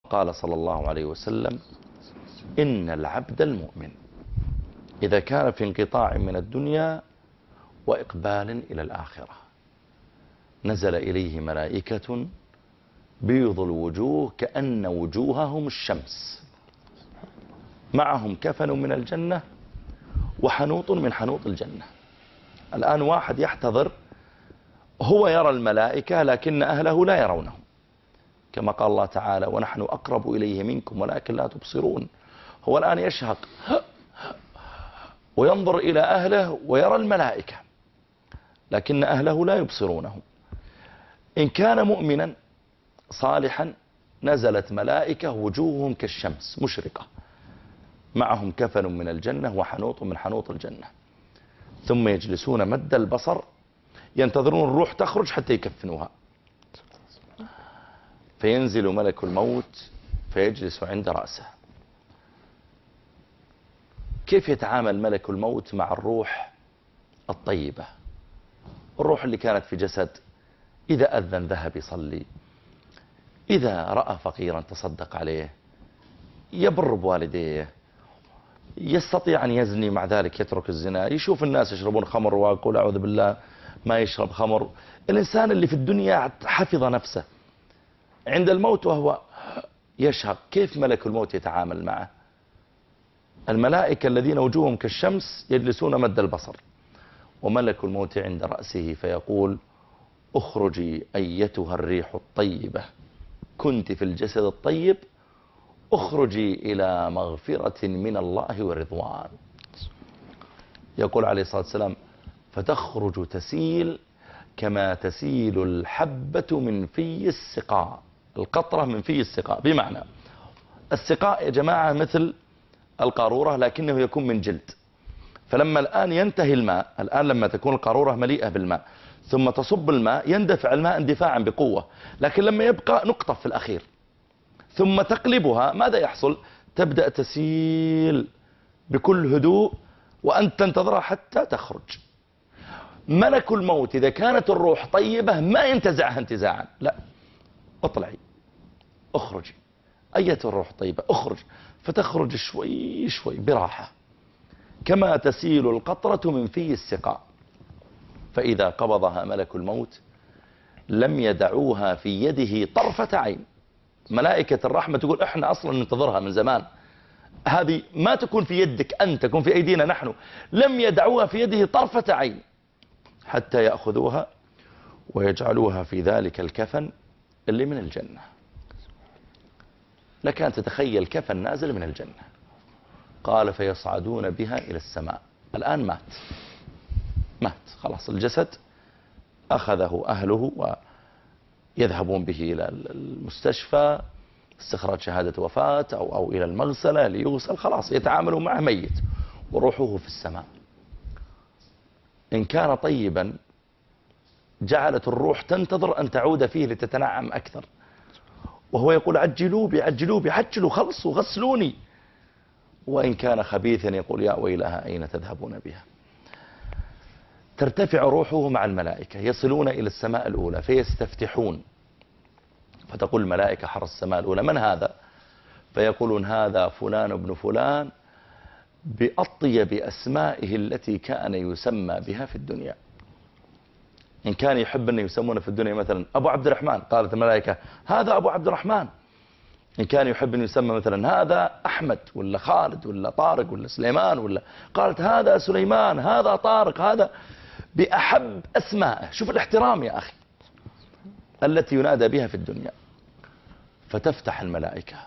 قال صلى الله عليه وسلم: إن العبد المؤمن إذا كان في انقطاع من الدنيا وإقبال إلى الآخرة نزل إليه ملائكة بيض الوجوه كأن وجوههم الشمس، معهم كفن من الجنة وحنوط من حنوط الجنة. الآن واحد يحتضر، هو يرى الملائكة لكن أهله لا يرونه، كما قال الله تعالى: ونحن أقرب إليه منكم ولكن لا تبصرون. هو الآن يشهق وينظر إلى أهله ويرى الملائكة لكن أهله لا يبصرونه. إن كان مؤمنا صالحا نزلت ملائكة وجوههم كالشمس مشرقة، معهم كفن من الجنة وحنوط من حنوط الجنة، ثم يجلسون مد البصر ينتظرون الروح تخرج حتى يكفنوها. فينزل ملك الموت فيجلس عند رأسه. كيف يتعامل ملك الموت مع الروح الطيبة؟ الروح اللي كانت في جسد إذا أذن ذهب يصلي، إذا رأى فقيرا تصدق عليه، يبر بوالديه، يستطيع أن يزني مع ذلك يترك الزنا، يشوف الناس يشربون خمر ويقول أعوذ بالله ما يشرب خمر. الإنسان اللي في الدنيا حفظ نفسه، عند الموت وهو يشهق، كيف ملك الموت يتعامل معه؟ الملائكة الذين وجوههم كالشمس يجلسون مد البصر، وملك الموت عند رأسه فيقول: اخرجي أيتها الريح الطيبة، كنت في الجسد الطيب، اخرجي إلى مغفرة من الله ورضوان. يقول عليه الصلاة والسلام: فتخرج تسيل كما تسيل الحبة من في السقاء، القطرة من في السقاء. بمعنى السقاء يا جماعة مثل القارورة لكنه يكون من جلد، فلما الآن ينتهي الماء، الآن لما تكون القارورة مليئة بالماء ثم تصب الماء يندفع الماء اندفاعا بقوة، لكن لما يبقى نقطة في الأخير ثم تقلبها ماذا يحصل؟ تبدأ تسيل بكل هدوء وأنت تنتظرها حتى تخرج. ملك الموت إذا كانت الروح طيبة ما ينتزعها انتزاعا، لا، اطلعي، اخرجي أيتها الروح طيبة، اخرج، فتخرج شوي شوي براحة كما تسيل القطرة من في السقاء. فإذا قبضها ملك الموت لم يدعوها في يده طرفة عين. ملائكة الرحمة تقول احنا اصلا ننتظرها من زمان، هذه ما تكون في يدك أنت، تكون في أيدينا نحن. لم يدعوها في يده طرفة عين حتى يأخذوها ويجعلوها في ذلك الكفن اللي من الجنة. لك أن تتخيل كفن نازل من الجنة. قال: فيصعدون بها إلى السماء. الآن مات خلاص، الجسد أخذه أهله ويذهبون به إلى المستشفى استخراج شهادة وفاة أو إلى المغسلة ليغسل، خلاص يتعاملوا معه ميت وروحه في السماء. إن كان طيبا جعلت الروح تنتظر أن تعود فيه لتتنعم أكثر، وهو يقول: عجلوا بي عجلوا بي، عجلوا، خلصوا، غسلوني. وإن كان خبيثا يقول: يا ويلها أين تذهبون بها. ترتفع روحه مع الملائكة، يصلون إلى السماء الأولى فيستفتحون، فتقول الملائكة حرس السماء الأولى: من هذا؟ فيقولون: هذا فلان ابن فلان بأطيب أسمائه التي كان يسمى بها في الدنيا. إن كان يحب أن يسمونه في الدنيا مثلا أبو عبد الرحمن، قالت الملائكة: هذا أبو عبد الرحمن. إن كان يحب أن يسمى مثلا هذا أحمد ولا خالد ولا طارق ولا سليمان، ولا قالت هذا سليمان، هذا طارق، هذا بأحب أسمائه. شوف الاحترام يا أخي التي ينادى بها في الدنيا. فتفتح الملائكة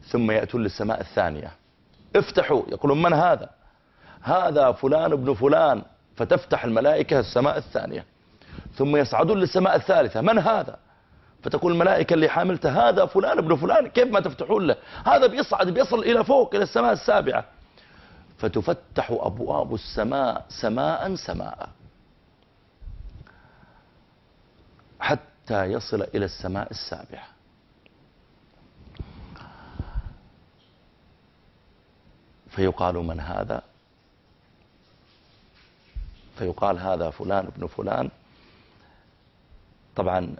ثم يأتون للسماء الثانية، افتحوا، يقولون: من هذا؟ هذا فلان ابن فلان. فتفتح الملائكة السماء الثانية، ثم يصعدون للسماء الثالثة: من هذا؟ فتقول الملائكة اللي حاملته: هذا فلان ابن فلان. كيف ما تفتحون له؟ هذا بيصعد بيصل إلى فوق إلى السماء السابعة. فتفتح أبواب السماء سماء سماء حتى يصل إلى السماء السابعة. فيقال: من هذا؟ فيقال: هذا فلان ابن فلان. طبعا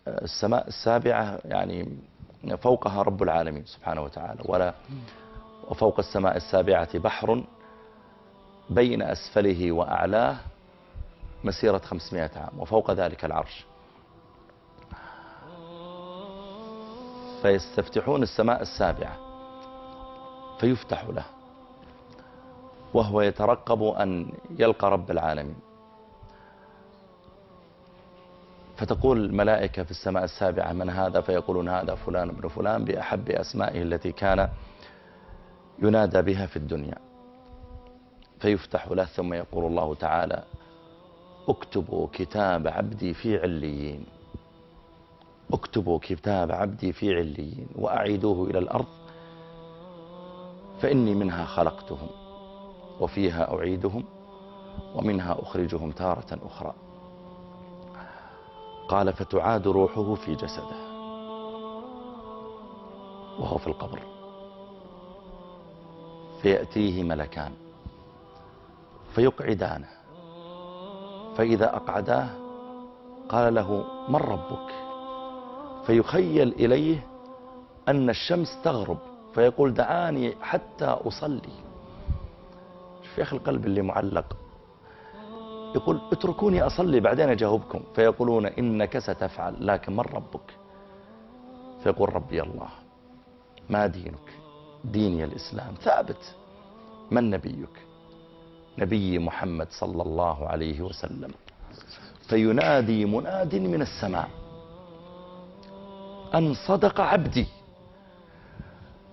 السماء السابعة يعني فوقها رب العالمين سبحانه وتعالى، وفوق السماء السابعة بحر بين أسفله وأعلاه مسيرة 500 عام، وفوق ذلك العرش. فيستفتحون السماء السابعة فيفتح له، وهو يترقب أن يلقى رب العالمين. فتقول الملائكة في السماء السابعة: من هذا؟ فيقولون: هذا فلان ابن فلان، بأحب أسمائه التي كان ينادى بها في الدنيا. فيفتح له، ثم يقول الله تعالى: اكتبوا كتاب عبدي في عليين، اكتبوا كتاب عبدي في عليين وأعيدوه إلى الأرض فإني منها خلقتهم وفيها أعيدهم ومنها أخرجهم تارة أخرى. قال: فتعاد روحه في جسده وهو في القبر، فيأتيه ملكان فيقعدانه، فإذا أقعداه قال له: من ربك؟ فيخيل إليه أن الشمس تغرب، فيقول: دعاني حتى أصلي. شوف يا أخي القلب اللي معلق، يقول: اتركوني أصلي بعدين أجاوبكم. فيقولون: إنك ستفعل، لكن من ربك؟ فيقول: ربي الله. ما دينك؟ ديني الإسلام. ثابت. من نبيك؟ نبي محمد صلى الله عليه وسلم. فينادي مناد من السماء أن صدق عبدي.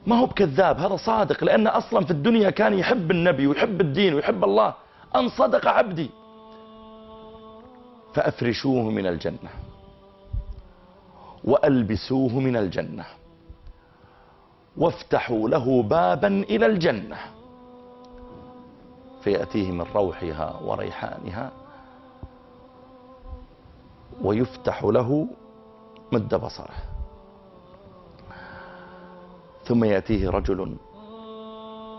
ما هو بكذاب، هذا صادق، لأن أصلا في الدنيا كان يحب النبي ويحب الدين ويحب الله. أن صدق عبدي. فأفرشوه من الجنة وألبسوه من الجنة وافتحوا له بابا إلى الجنة، فيأتيه من روحها وريحانها، ويفتح له مد بصره. ثم يأتيه رجل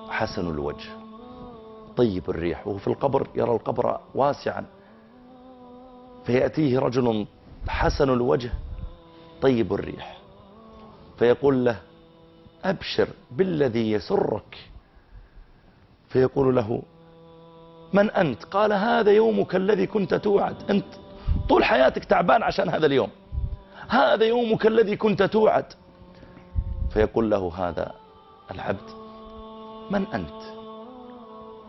حسن الوجه طيب الريح، وهو في القبر يرى القبر واسعا. فيأتيه رجل حسن الوجه طيب الريح، فيقول له: أبشر بالذي يسرك. فيقول له: من أنت؟ قال: هذا يومك الذي كنت توعد، أنت طول حياتك تعبان عشان هذا اليوم، هذا يومك الذي كنت توعد. فيقول له هذا العبد: من أنت؟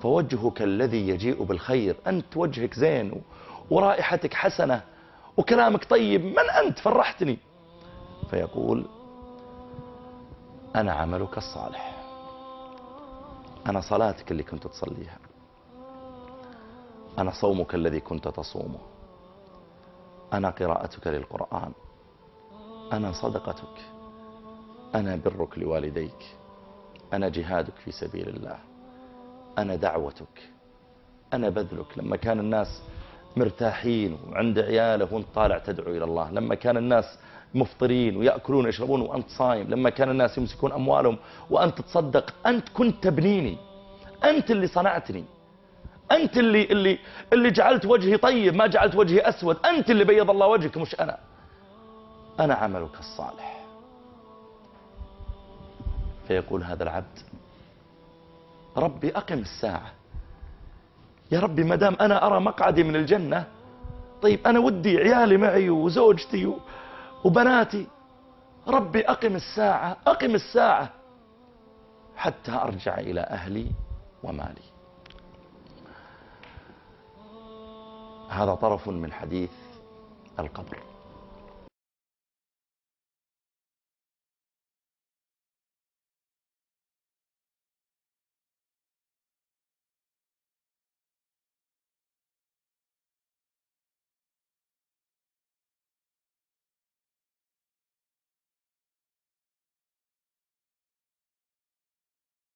فوجهك الذي يجيء بالخير، أنت وجهك زين ورائحتك حسنة وكلامك طيب، من أنت؟ فرحتني. فيقول: أنا عملك الصالح، أنا صلاتك اللي كنت تصليها، أنا صومك الذي كنت تصومه، أنا قراءتك للقرآن، أنا صدقتك، أنا برك لوالديك، أنا جهادك في سبيل الله، أنا دعوتك، أنا بذلك. لما كان الناس مرتاحين وعند عياله وانت طالع تدعو إلى الله، لما كان الناس مفطرين ويأكلون ويشربون وأنت صايم، لما كان الناس يمسكون أموالهم وأنت تصدق، أنت كنت تبنيني، أنت اللي صنعتني، أنت اللي جعلت وجهي طيب ما جعلت وجهي أسود، أنت اللي بيض الله وجهك مش أنا. أنا عملك الصالح. فيقول هذا العبد: ربي أقم الساعة، يا ربي ما دام أنا أرى مقعدي من الجنة، طيب أنا ودي عيالي معي وزوجتي وبناتي، ربي أقم الساعة، أقم الساعة حتى أرجع إلى أهلي ومالي. هذا طرف من حديث القبر.